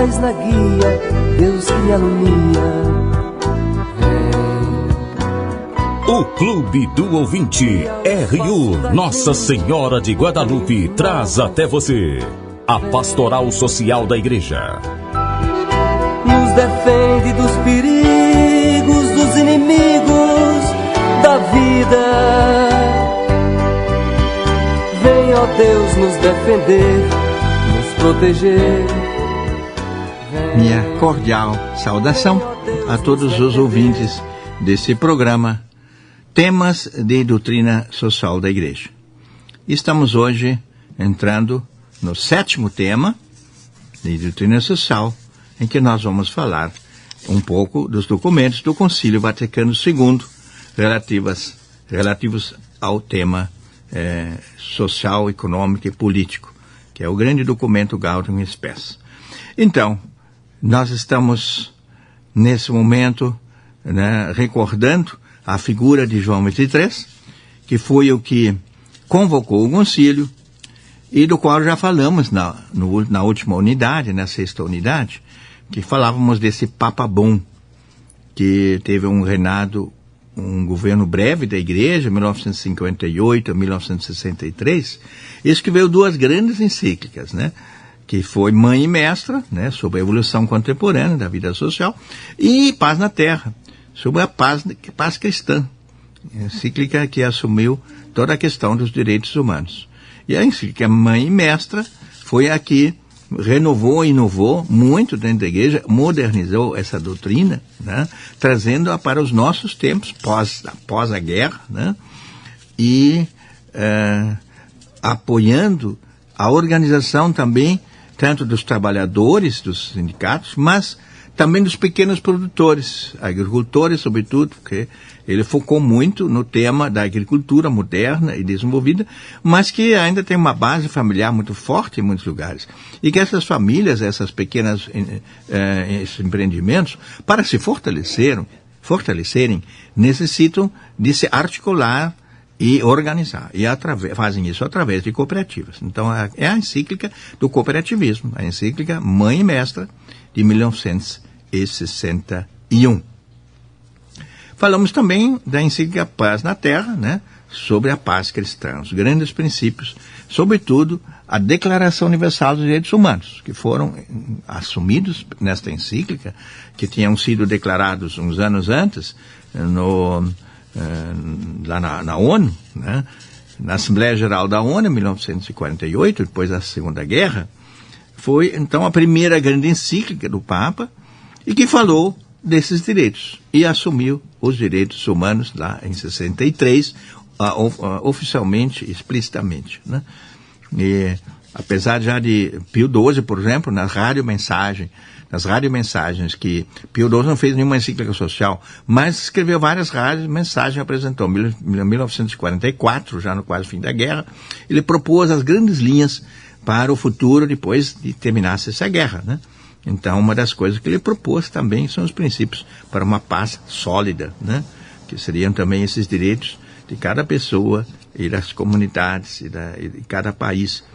paz na guia, Deus que alumia. O Clube do Ouvinte, RU Nossa Senhora de Guadalupe, traz até você a Pastoral Social da Igreja. Nos defende dos perigos, dos inimigos da vida. Vem, ó Deus, nos defender, nos proteger. Minha cordial saudação a todos os ouvintes desse programa Temas de Doutrina Social da Igreja. Estamos hoje entrando no 7º tema de Doutrina Social, em que nós vamos falar um pouco dos documentos do Concílio Vaticano II relativos ao tema social, econômico e político, que é o grande documento Gaudium Spes. Então, nós estamos, nesse momento, recordando a figura de João XXIII, que foi o que convocou o concílio, e do qual já falamos na última unidade, na 6ª unidade, que falávamos desse Papa bom, que teve um governo breve da Igreja, 1958 a 1963, e escreveu 2 grandes encíclicas, que foi Mãe e Mestra, sobre a evolução contemporânea da vida social, e Paz na Terra, sobre a paz cristã, encíclica que assumiu toda a questão dos direitos humanos. E a encíclica Mãe e Mestra foi a que renovou e inovou muito dentro da Igreja, modernizou essa doutrina, trazendo-a para os nossos tempos, pós a guerra, e apoiando a organização também, tanto dos trabalhadores, dos sindicatos, mas também dos pequenos produtores, agricultores, sobretudo, porque ele focou muito no tema da agricultura moderna e desenvolvida, mas que ainda tem uma base familiar muito forte em muitos lugares. E que essas famílias, esses pequenos esses empreendimentos, para se fortalecerem, necessitam de se articular e organizar. E fazem isso através de cooperativas. Então, é a encíclica do cooperativismo, a encíclica Mãe e Mestra, de 1961. Falamos também da encíclica Paz na Terra, sobre a paz cristã, os grandes princípios, sobretudo a Declaração Universal dos Direitos Humanos, que foram assumidos nesta encíclica, que tinham sido declarados uns anos antes, lá na ONU, na Assembleia Geral da ONU, em 1948, depois da Segunda Guerra. Foi, então, a primeira grande encíclica do Papa, e que falou desses direitos, e assumiu os direitos humanos lá em 63, oficialmente, explicitamente. E, apesar já de Pio XII, por exemplo, nas radiomensagens, que Pio XII não fez nenhuma encíclica social, mas escreveu várias radiomensagens e apresentou. Em 1944, já no quase fim da guerra, ele propôs as grandes linhas para o futuro depois de terminasse essa guerra, Então, uma das coisas que ele propôs também são os princípios para uma paz sólida, que seriam também esses direitos de cada pessoa e das comunidades e de cada país,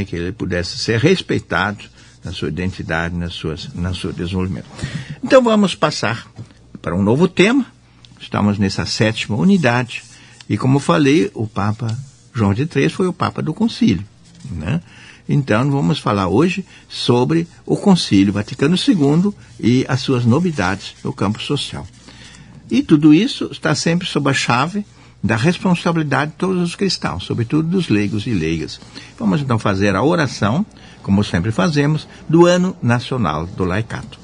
que ele pudesse ser respeitado na sua identidade, no seu desenvolvimento. Então, vamos passar para um novo tema. Estamos nessa 7ª unidade e, como falei, o Papa João XXIII foi o Papa do Concílio, Então, vamos falar hoje sobre o Concílio Vaticano II e as suas novidades no campo social. E tudo isso está sempre sob a chave da responsabilidade de todos os cristãos, sobretudo dos leigos e leigas. Vamos então fazer a oração, como sempre fazemos, do Ano Nacional do Laicato.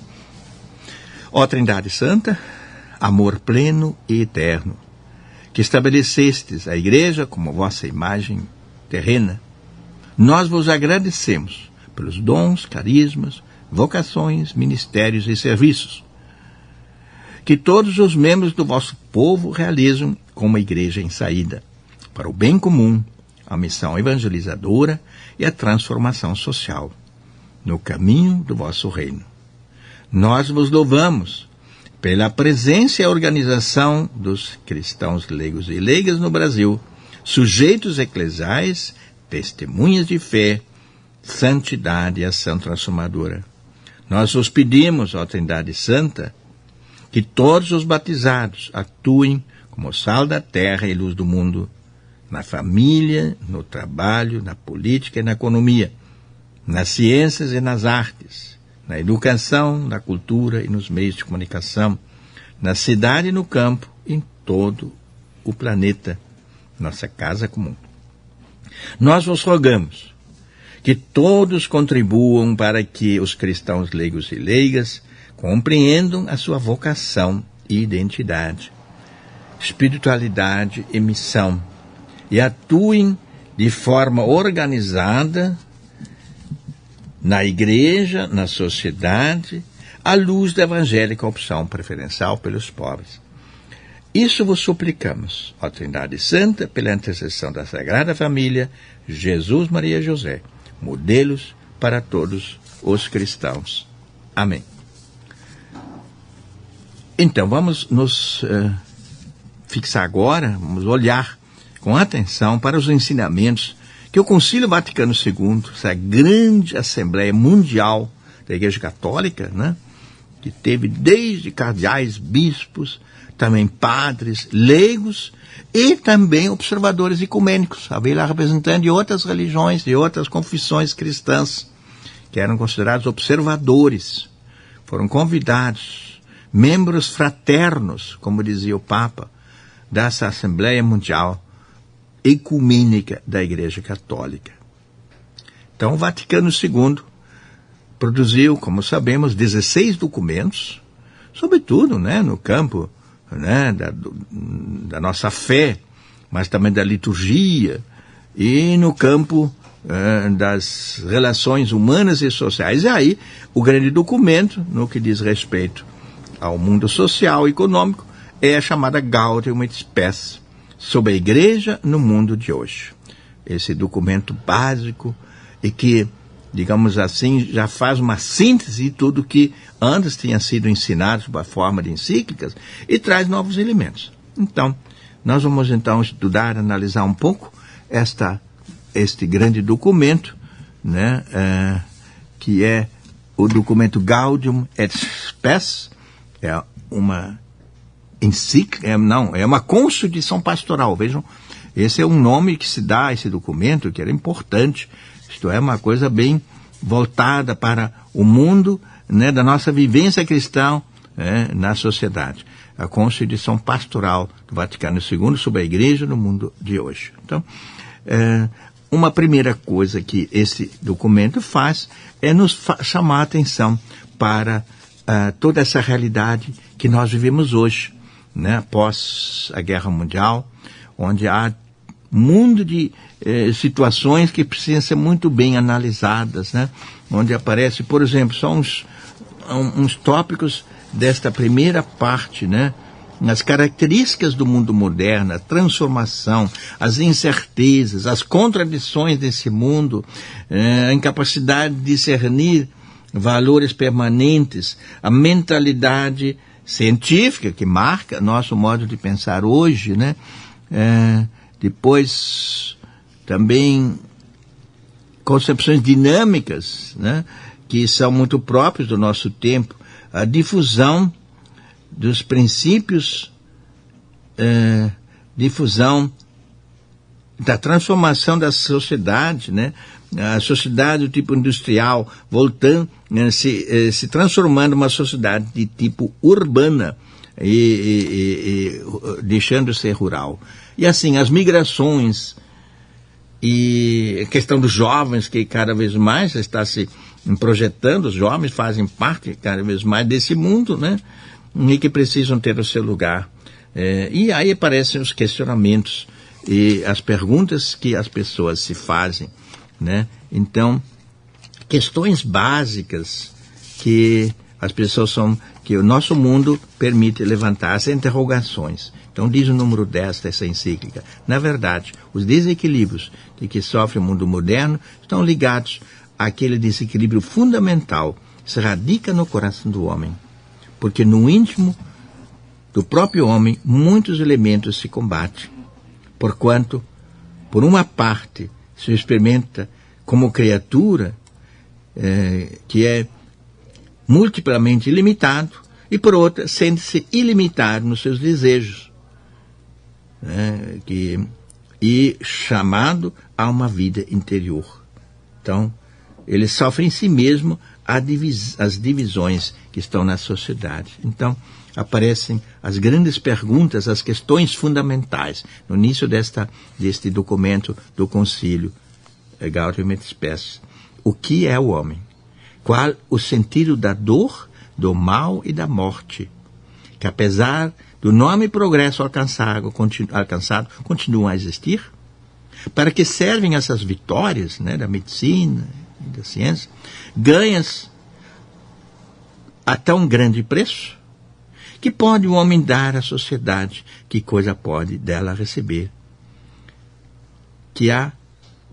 Ó Trindade Santa, amor pleno e eterno, que estabelecestes a Igreja como vossa imagem terrena, nós vos agradecemos pelos dons, carismas, vocações, ministérios e serviços que todos os membros do vosso povo realizam como igreja em saída, para o bem comum, a missão evangelizadora e a transformação social, no caminho do vosso reino. Nós vos louvamos pela presença e a organização dos cristãos leigos e leigas no Brasil, sujeitos eclesiais, testemunhas de fé, santidade e ação transformadora. Nós vos pedimos, ó Trindade Santa, que todos os batizados atuem como sal da terra e luz do mundo, na família, no trabalho, na política e na economia, nas ciências e nas artes, na educação, na cultura e nos meios de comunicação, na cidade e no campo, em todo o planeta, nossa casa comum. Nós vos rogamos que todos contribuam para que os cristãos leigos e leigas compreendam a sua vocação e identidade, espiritualidade e missão, e atuem de forma organizada na igreja, na sociedade, à luz da evangélica opção preferencial pelos pobres. Isso vos suplicamos, ó Trindade Santa, pela intercessão da Sagrada Família, Jesus, Maria e José, modelos para todos os cristãos. Amém. Então, vamos nos fixar agora, vamos olhar com atenção para os ensinamentos que o Concílio Vaticano II, essa grande Assembleia Mundial da Igreja Católica, né, que teve desde cardeais, bispos, também padres, leigos e também observadores ecumênicos. Havia lá representantes de outras religiões, de outras confissões cristãs, que eram considerados observadores. Foram convidados, membros fraternos, como dizia o Papa, dessa Assembleia Mundial Ecumênica da Igreja Católica. Então, o Vaticano II produziu, como sabemos, 16 documentos, sobretudo, né, no campo, né, da nossa fé, mas também da liturgia e no campo das relações humanas e sociais. E aí, o grande documento, no que diz respeito ao mundo social e econômico, é a chamada Gaudium et Spes, sobre a Igreja no mundo de hoje. Esse documento básico e que, digamos assim, já faz uma síntese de tudo que antes tinha sido ensinado sob a forma de encíclicas e traz novos elementos. Então, nós vamos então estudar, analisar um pouco este grande documento, né, que é o documento Gaudium et Spes, é uma encíclica, é uma constituição pastoral. Vejam, esse é um nome que se dá a esse documento, que era importante. Isto é uma coisa bem voltada para o mundo, né, da nossa vivência cristã, na sociedade. A Constituição Pastoral do Vaticano II sobre a Igreja no mundo de hoje. Então, uma primeira coisa que esse documento faz é nos chamar a atenção para toda essa realidade que nós vivemos hoje, né, após a Guerra Mundial, onde há um mundo de situações que precisam ser muito bem analisadas, né? Onde aparece, por exemplo, só uns tópicos desta primeira parte, né? As características do mundo moderno, a transformação, as incertezas, as contradições desse mundo, a incapacidade de discernir valores permanentes, a mentalidade científica que marca nosso modo de pensar hoje, né? Depois também concepções dinâmicas, né, que são muito próprias do nosso tempo, a difusão dos princípios, difusão da transformação da sociedade, né, a sociedade do tipo industrial voltando, se transformando numa sociedade de tipo urbana e deixando de ser rural. E assim, as migrações e a questão dos jovens, que cada vez mais está se projetando, os jovens fazem parte cada vez mais desse mundo, né? E que precisam ter o seu lugar. E aí aparecem os questionamentos e as perguntas que as pessoas se fazem, né? Então, questões básicas que as pessoas que o nosso mundo permite levantar, as interrogações. Então diz o número 10 dessa encíclica: na verdade, os desequilíbrios de que sofre o mundo moderno estão ligados àquele desequilíbrio fundamental que se radica no coração do homem, porque no íntimo do próprio homem muitos elementos se combatem, porquanto, por uma parte, se experimenta como criatura que é multiplamente ilimitado, e por outra, sente-se ilimitado nos seus desejos, né? E chamado a uma vida interior. Então, ele sofre em si mesmo as divisões que estão na sociedade. Então, aparecem as grandes perguntas, as questões fundamentais, no início deste documento do Concílio Gaudium et Spes. O que é o homem? Qual o sentido da dor, do mal e da morte? Que apesar do enorme progresso alcançado, continuam a existir? Para que servem essas vitórias, né, da medicina e da ciência, ganhas a tão grande preço? Que pode o homem dar à sociedade? Que coisa pode dela receber? Que há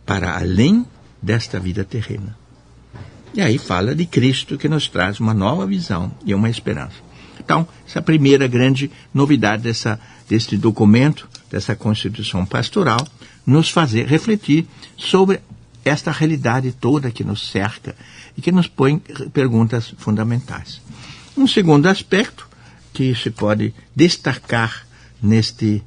para além desta vida terrena. E aí fala de Cristo, que nos traz uma nova visão e uma esperança. Então, essa é a primeira grande novidade deste documento, dessa Constituição Pastoral, nos fazer refletir sobre esta realidade toda que nos cerca e que nos põe perguntas fundamentais. Um segundo aspecto que se pode destacar neste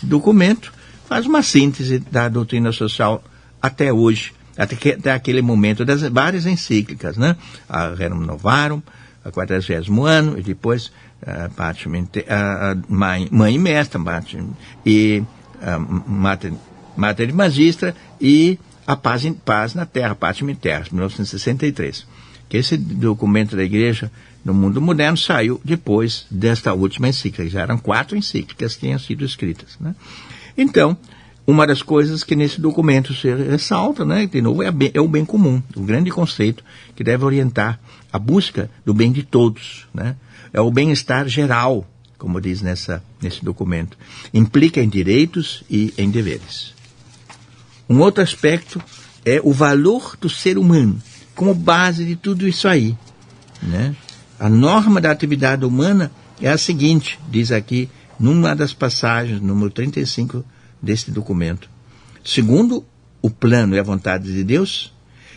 documento faz uma síntese da doutrina social até hoje, até aquele momento, das várias encíclicas, né? A Rerum Novarum, a 40º ano, e depois a Mãe e Mestra, e Mater Magistra, e a Paz na Terra, Pacem in Terra, 1963. Que esse documento da Igreja no mundo moderno saiu depois desta última encíclica. Já eram 4 encíclicas que tinham sido escritas, né? Então, uma das coisas que nesse documento se ressalta, né, de novo, é o bem comum, o grande conceito que deve orientar a busca do bem de todos, né? É o bem-estar geral, como diz nesse documento. Implica em direitos e em deveres. Um outro aspecto é o valor do ser humano, como base de tudo isso aí, né? A norma da atividade humana é a seguinte, diz aqui, numa das passagens, número 35 deste documento. Segundo o plano e a vontade de Deus,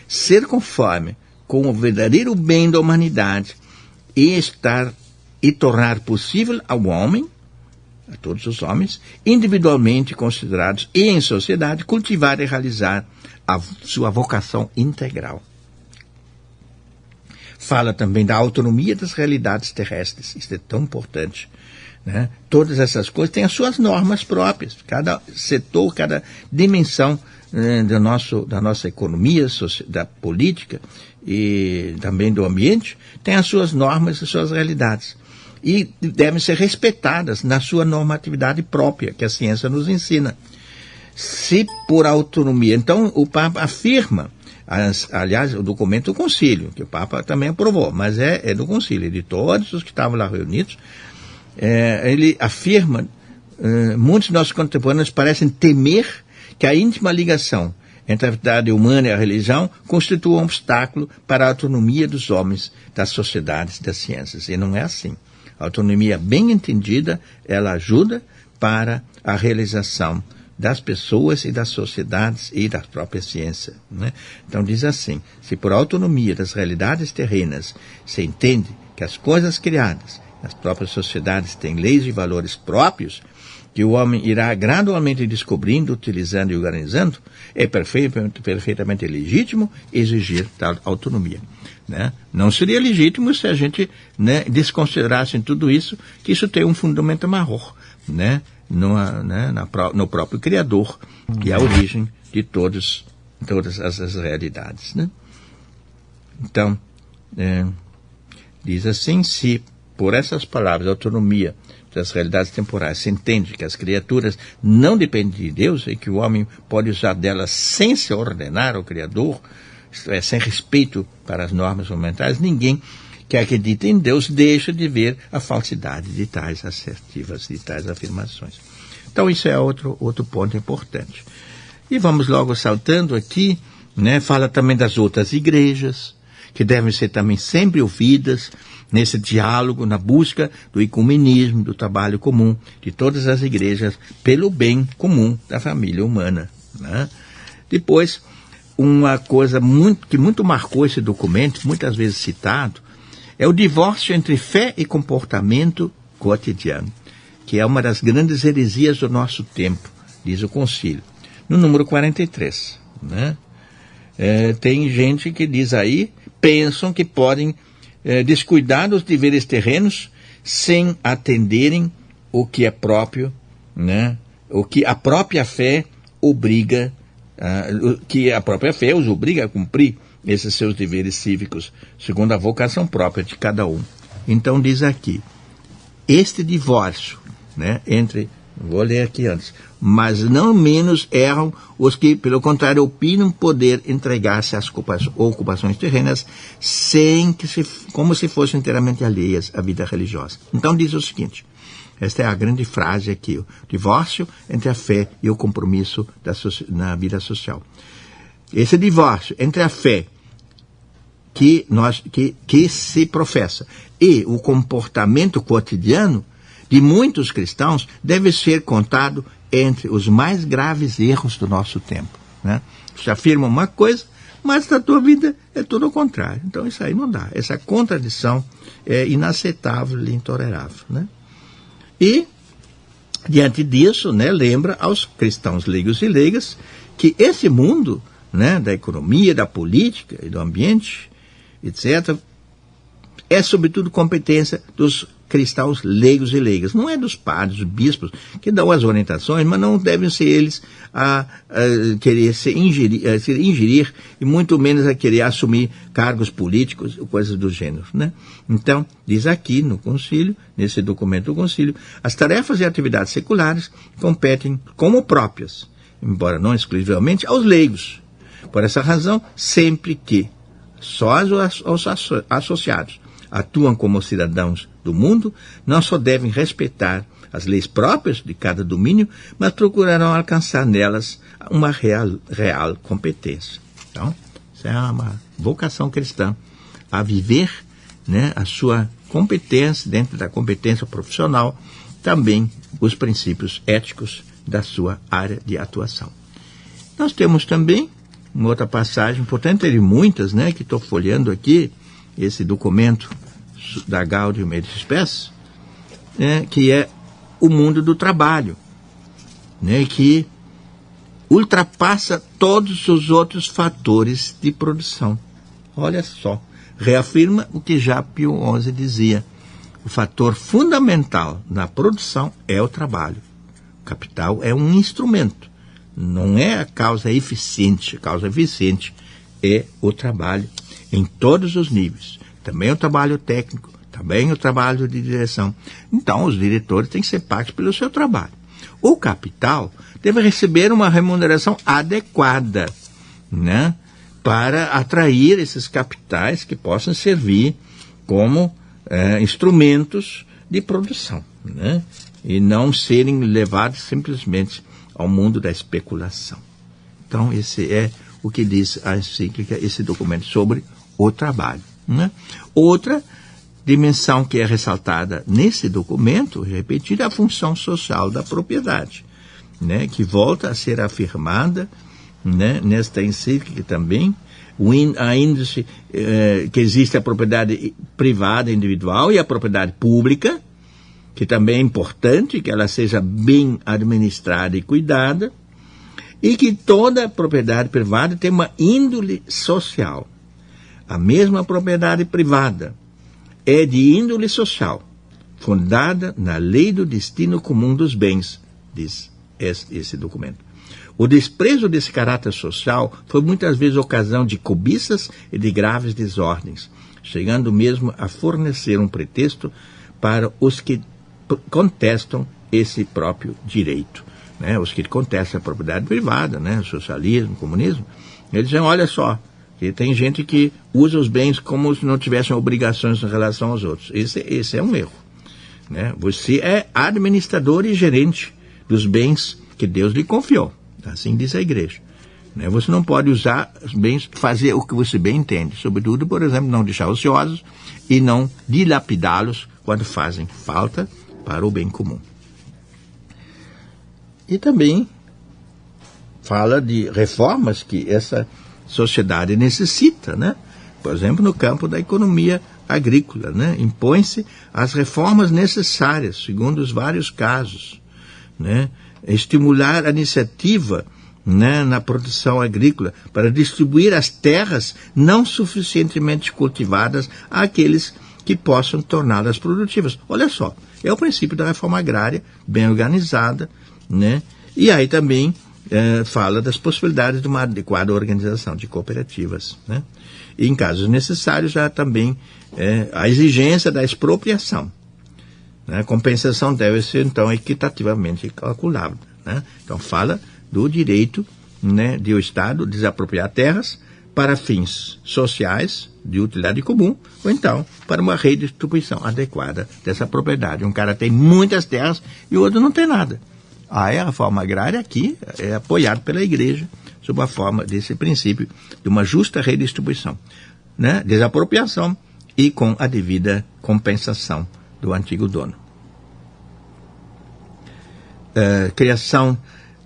ser conforme com o verdadeiro bem da humanidade e tornar possível ao homem, a todos os homens, individualmente considerados e em sociedade, cultivar e realizar a sua vocação integral. Fala também da autonomia das realidades terrestres. Isso é tão importante, né? Todas essas coisas têm as suas normas próprias. Cada setor, cada dimensão, né, da nossa economia, da política e também do ambiente, tem as suas normas e suas realidades. E devem ser respeitadas na sua normatividade própria, que a ciência nos ensina. Se por autonomia... Então, o Papa afirma, aliás, o documento do Concílio, que o Papa também aprovou, mas é do Concílio, de todos os que estavam lá reunidos, ele afirma, muitos de nossos contemporâneos parecem temer que a íntima ligação entre a atividade humana e a religião constitua um obstáculo para a autonomia dos homens, das sociedades, das ciências. E não é assim. A autonomia bem entendida, ela ajuda para a realização das pessoas e das sociedades e da própria ciência, né? Então diz assim, se por autonomia das realidades terrenas se entende que as coisas criadas nas próprias sociedades têm leis e valores próprios, que o homem irá gradualmente descobrindo, utilizando e organizando, é perfeitamente legítimo exigir tal autonomia, né? Não seria legítimo se a gente, né, desconsiderasse em tudo isso, que isso tem um fundamento maior, né? No próprio Criador, que é a origem de todas as realidades, né? Então, diz assim, se por essas palavras, autonomia das realidades temporais, se entende que as criaturas não dependem de Deus e que o homem pode usar delas sem se ordenar ao Criador, isto é, sem respeito para as normas fundamentais, ninguém que acredita em Deus deixa de ver a falsidade de tais assertivas, de tais afirmações. Então isso é outro ponto importante. E vamos logo saltando aqui, né, fala também das outras igrejas, que devem ser também sempre ouvidas nesse diálogo, na busca do ecumenismo, do trabalho comum de todas as igrejas pelo bem comum da família humana, né? Depois, uma coisa que muito marcou esse documento, muitas vezes citado, é o divórcio entre fé e comportamento cotidiano, que é uma das grandes heresias do nosso tempo, diz o concílio. No número 43, né? Tem gente que diz aí, pensam que podem descuidar dos deveres terrenos sem atenderem o que é próprio, né? O que a própria fé obriga, que a própria fé os obriga a cumprir esses seus deveres cívicos, segundo a vocação própria de cada um. Então diz aqui, este divórcio, né, entre, vou ler aqui antes, mas não menos erram os que, pelo contrário, opinam poder entregar-se às ocupações terrenas como se fossem inteiramente alheias à vida religiosa. Então diz o seguinte, esta é a grande frase aqui, o divórcio entre a fé e o compromisso na vida social. Esse divórcio entre a fé que se professa e o comportamento cotidiano de muitos cristãos deve ser contado entre os mais graves erros do nosso tempo, né? Você afirma uma coisa, mas na tua vida é tudo o contrário. Então isso aí não dá. Essa contradição é inaceitável e intolerável, né? E, diante disso, né, lembra aos cristãos leigos e leigas que esse mundo, né, da economia, da política e do ambiente, etc., é sobretudo competência dos cristãos leigos e leigas. Não é dos padres, dos bispos, que dão as orientações, mas não devem ser eles a querer se ingerir e muito menos a querer assumir cargos políticos ou coisas do gênero, né? Então, diz aqui no concílio, nesse documento do concílio, as tarefas e atividades seculares competem como próprias, embora não exclusivamente, aos leigos. Por essa razão, sempre que só os associados atuam como cidadãos do mundo, não só devem respeitar as leis próprias de cada domínio, mas procurarão alcançar nelas uma real competência. Então, isso é uma vocação cristã, a viver, né, a sua competência, dentro da competência profissional, também os princípios éticos da sua área de atuação. Nós temos também uma outra passagem importante, entre muitas, né, que estou folheando aqui, esse documento da Gaudium et Spes, né, que é o mundo do trabalho, né, que ultrapassa todos os outros fatores de produção. Olha só, reafirma o que já Pio XI dizia, o fator fundamental na produção é o trabalho. O capital é um instrumento, não é a causa eficiente. A causa eficiente é o trabalho em todos os níveis. Também o trabalho técnico, também o trabalho de direção. Então, os diretores têm que ser pagos pelo seu trabalho. O capital deve receber uma remuneração adequada, né, para atrair esses capitais que possam servir como instrumentos de produção, né, e não serem levados simplesmente ao mundo da especulação. Então, esse é o que diz a encíclica, esse documento sobre o trabalho, né? Outra dimensão que é ressaltada nesse documento, repetida, é a função social da propriedade, né? Que volta a ser afirmada, né, nesta encíclica também, que existe a propriedade privada individual e a propriedade pública, que também é importante que ela seja bem administrada e cuidada, e que toda propriedade privada tem uma índole social. A mesma propriedade privada é de índole social, fundada na lei do destino comum dos bens, diz esse documento. O desprezo desse caráter social foi muitas vezes ocasião de cobiças e de graves desordens, chegando mesmo a fornecer um pretexto para os que contestam esse próprio direito, né? Os que contestam a propriedade privada, né? O socialismo, o comunismo, eles dizem, olha só, que tem gente que usa os bens como se não tivessem obrigações em relação aos outros. Esse é um erro, né? Você é administrador e gerente dos bens que Deus lhe confiou, assim diz a igreja, né? Você não pode usar os bens, fazer o que você bem entende, sobretudo, por exemplo, não deixar ociosos e não dilapidá-los quando fazem falta para o bem comum. E também fala de reformas que essa sociedade necessita, né? Por exemplo, no campo da economia agrícola, né? Impõe-se as reformas necessárias, segundo os vários casos, né? Estimular a iniciativa, né, na produção agrícola para distribuir as terras não suficientemente cultivadas àqueles que possam torná-las produtivas. Olha só, é o princípio da reforma agrária bem organizada, né? E aí também fala das possibilidades de uma adequada organização de cooperativas, né? E em casos necessários há também a exigência da expropriação, né? A compensação deve ser então equitativamente calculada, né? Então fala do direito, né, de o Estado desapropriar terras para fins sociais de utilidade comum, ou então para uma redistribuição adequada dessa propriedade. Um cara tem muitas terras e o outro não tem nada. Aí a reforma agrária aqui é apoiada pela Igreja sob a forma desse princípio de uma justa redistribuição, né, desapropriação e com a devida compensação do antigo dono. Criação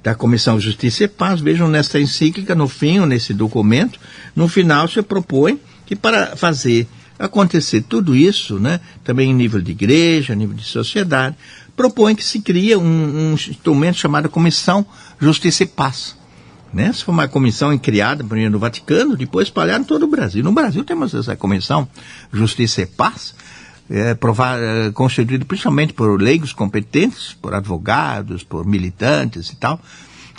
da Comissão Justiça e Paz. Vejam nesta encíclica, no fim, nesse documento, no final se propõe que para fazer acontecer tudo isso, né, também em nível de igreja, nível de sociedade, propõe que se crie um instrumento chamado Comissão Justiça e Paz. Né? Se for uma comissão criada primeiro no Vaticano, depois espalhada em todo o Brasil. No Brasil temos essa Comissão Justiça e Paz, constituído principalmente por leigos competentes, por advogados, por militantes e tal,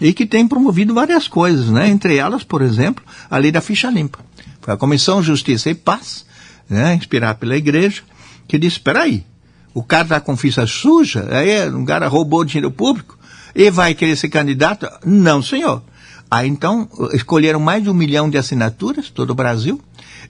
e que tem promovido várias coisas, né? Entre elas, por exemplo, a lei da ficha limpa. Foi a Comissão Justiça e Paz, né, inspirada pela Igreja, que disse, espera aí, o cara está com ficha suja, aí um cara roubou dinheiro público e vai querer ser candidato? Não, senhor. Aí então escolheram mais de 1 milhão de assinaturas, todo o Brasil,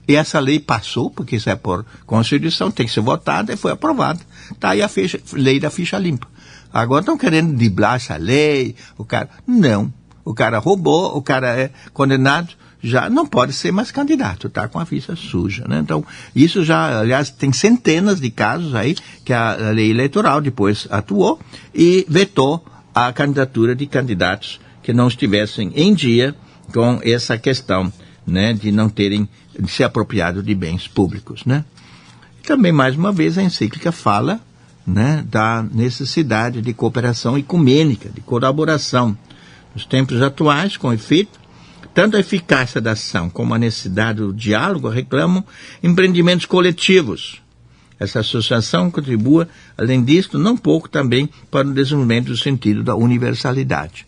e essa lei passou, porque isso é por Constituição, tem que ser votada, e foi aprovada. Está aí a lei da ficha limpa. Agora estão querendo driblar essa lei, o cara... Não, o cara roubou, o cara é condenado, já não pode ser mais candidato, está com a ficha suja, né? Então, isso já, aliás, tem centenas de casos aí que a lei eleitoral depois atuou e vetou a candidatura de candidatos que não estivessem em dia com essa questão, né, de não terem se apropriado de bens públicos, né? E também, mais uma vez, a encíclica fala, né, da necessidade de cooperação ecumênica, de colaboração. Nos tempos atuais, com efeito, tanto a eficácia da ação como a necessidade do diálogo reclamam empreendimentos coletivos. Essa associação contribua, além disso, não pouco também para o desenvolvimento do sentido da universalidade.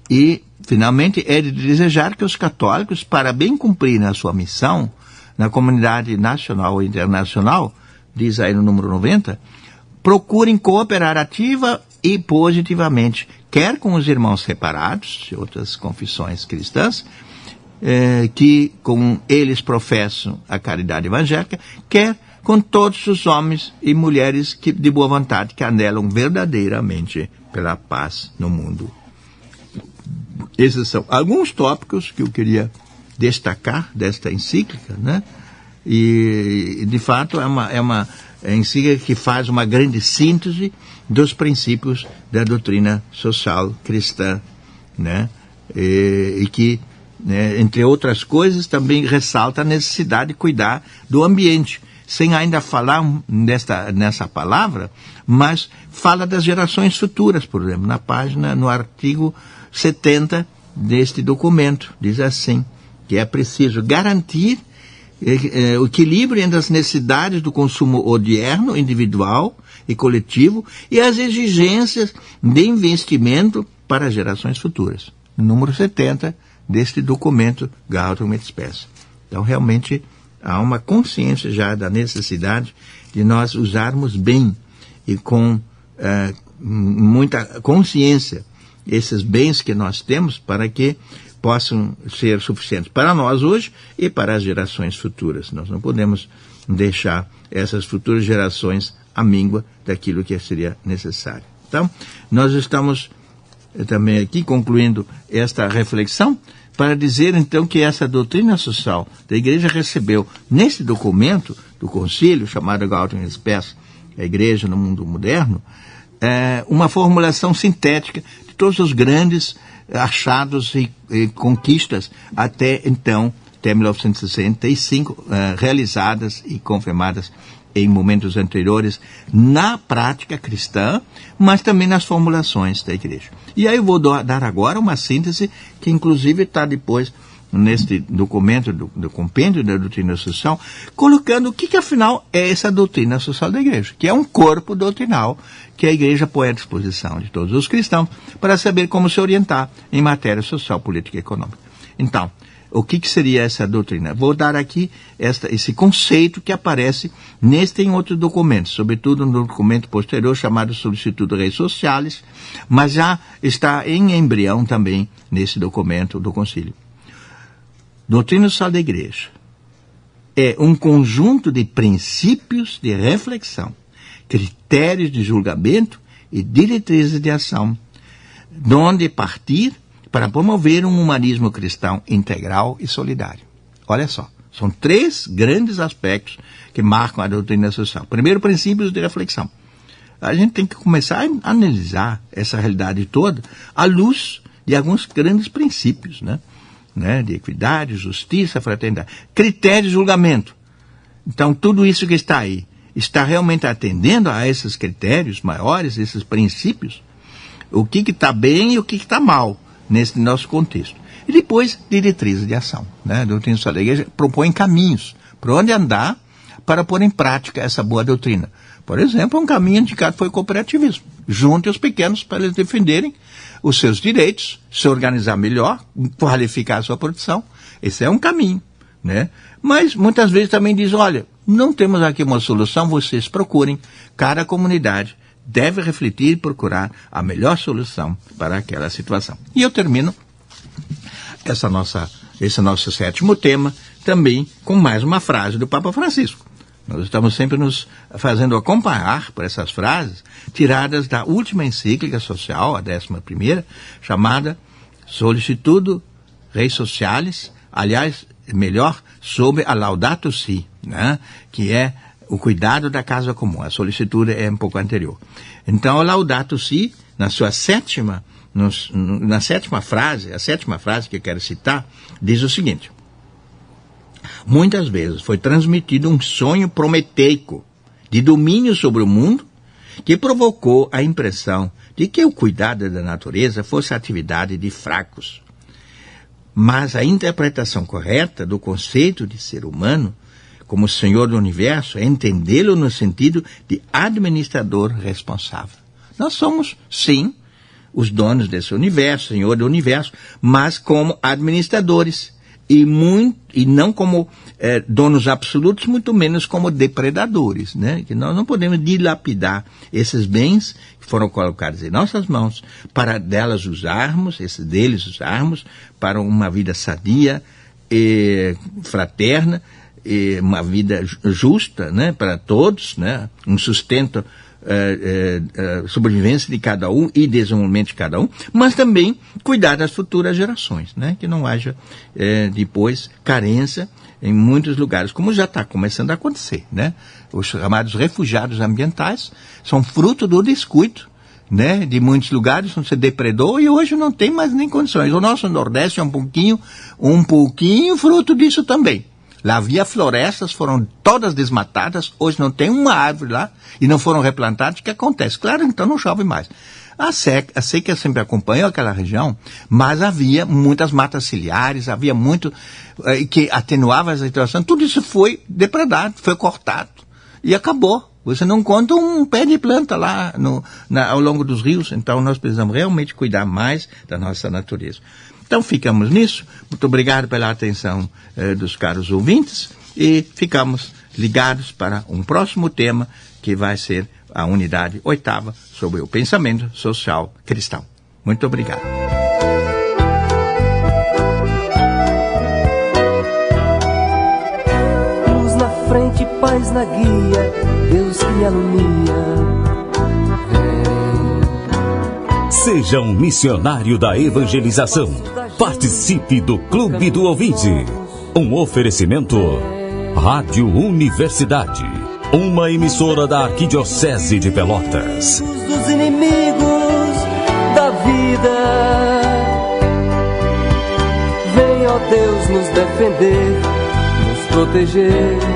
E, finalmente, é de desejar que os católicos, para bem cumprirem a sua missão na comunidade nacional e internacional, diz aí no número 90, procurem cooperar ativa e positivamente, quer com os irmãos separados, de outras confissões cristãs, que com eles professam a caridade evangélica, quer com todos os homens e mulheres de boa vontade que anelam verdadeiramente pela paz no mundo. Esses são alguns tópicos que eu queria destacar desta encíclica, né? E de fato é uma encíclica que faz uma grande síntese dos princípios da doutrina social cristã, né? E que, né, entre outras coisas, também ressalta a necessidade de cuidar do ambiente, sem ainda falar nessa palavra, mas fala das gerações futuras, por exemplo, no artigo 70 deste documento, diz assim, que é preciso garantir o equilíbrio entre as necessidades do consumo odierno, individual e coletivo, e as exigências de investimento para as gerações futuras. Número 70 deste documento Gaudium et Spes. Então, realmente, há uma consciência já da necessidade de nós usarmos bem e com muita consciência esses bens que nós temos para que possam ser suficientes para nós hoje e para as gerações futuras. Nós não podemos deixar essas futuras gerações à míngua daquilo que seria necessário. Então, nós estamos também aqui concluindo esta reflexão para dizer, então, que essa doutrina social da Igreja recebeu, nesse documento do Concílio, chamado Gaudium et Spes, a Igreja no Mundo Moderno, uma formulação sintética de todos os grandes achados e conquistas até então até 1965, realizadas e confirmadas em momentos anteriores na prática cristã, mas também nas formulações da igreja. E aí eu vou dar agora uma síntese que inclusive está depois neste documento do compêndio da doutrina social, colocando o que afinal é essa doutrina social da igreja, que é um corpo doutrinal que a igreja põe à disposição de todos os cristãos para saber como se orientar em matéria social, política e econômica. Então, o que seria essa doutrina? Vou dar aqui esse conceito que aparece neste e em outros documentos, sobretudo no documento posterior chamado Solicitudo Reis Sociales, mas já está em embrião também nesse documento do Concílio. Doutrina social da igreja é um conjunto de princípios de reflexão, critérios de julgamento e diretrizes de ação, de onde partir para promover um humanismo cristão integral e solidário. Olha só, são 3 grandes aspectos que marcam a doutrina social. Primeiro, princípios de reflexão. A gente tem que começar a analisar essa realidade toda à luz de alguns grandes princípios, né? De equidade, justiça, fraternidade. Critérios de julgamento. Então, tudo isso que está aí, está realmente atendendo a esses critérios maiores, esses princípios? O que está bem e o que está mal nesse nosso contexto. E depois, diretrizes de ação. A doutrina social da igreja propõe caminhos para onde andar para pôr em prática essa boa doutrina. Por exemplo, um caminho indicado foi o cooperativismo. Junte os pequenos para eles defenderem os seus direitos, se organizar melhor, qualificar a sua produção. Esse é um caminho, Mas muitas vezes também diz, olha, não temos aqui uma solução, vocês procurem. Cada comunidade deve refletir e procurar a melhor solução para aquela situação. E eu termino esse nosso 7º tema também com mais uma frase do Papa Francisco. Nós estamos sempre nos fazendo acompanhar por essas frases tiradas da última encíclica social, a 11ª, chamada Solicitudo Reis Sociales, aliás, melhor, sobre a Laudato Si, que é o cuidado da casa comum. A solicitude é um pouco anterior. Então, a Laudato Si, na sua sétima frase, a 7ª frase que eu quero citar, diz o seguinte: muitas vezes foi transmitido um sonho prometeico de domínio sobre o mundo que provocou a impressão de que o cuidado da natureza fosse atividade de fracos. Mas a interpretação correta do conceito de ser humano como Senhor do Universo é entendê-lo no sentido de administrador responsável. Nós somos, sim, os donos desse universo, Senhor do Universo, mas como administradores. E não como donos absolutos, muito menos como depredadores, que nós não podemos dilapidar esses bens que foram colocados em nossas mãos para deles usarmos para uma vida sadia e fraterna, e uma vida justa, para todos, um sustento, sobrevivência de cada um e desenvolvimento de cada um, mas também cuidar das futuras gerações, que não haja depois carência em muitos lugares, como já está começando a acontecer, Os chamados refugiados ambientais são fruto do descuido, de muitos lugares onde se depredou e hoje não tem mais nem condições. O nosso Nordeste é um pouquinho fruto disso também. Lá havia florestas, foram todas desmatadas, hoje não tem uma árvore lá e não foram replantadas. O que acontece? Claro, então não chove mais. A seca sempre acompanhou aquela região, mas havia muitas matas ciliares, havia muito que atenuava a situação. Tudo isso foi depredado, foi cortado e acabou. Você não encontra um pé de planta lá ao longo dos rios, então nós precisamos realmente cuidar mais da nossa natureza. Então ficamos nisso. Muito obrigado pela atenção dos caros ouvintes e ficamos ligados para um próximo tema que vai ser a unidade 8ª sobre o pensamento social cristão. Muito obrigado. Luz na frente, paz na guia, Deus que alumia. Seja um missionário da evangelização. Participe do Clube do Ouvinte. Um oferecimento Rádio Universidade, uma emissora da Arquidiocese de Pelotas. Dos inimigos da vida, venha ó Deus, nos defender, nos proteger.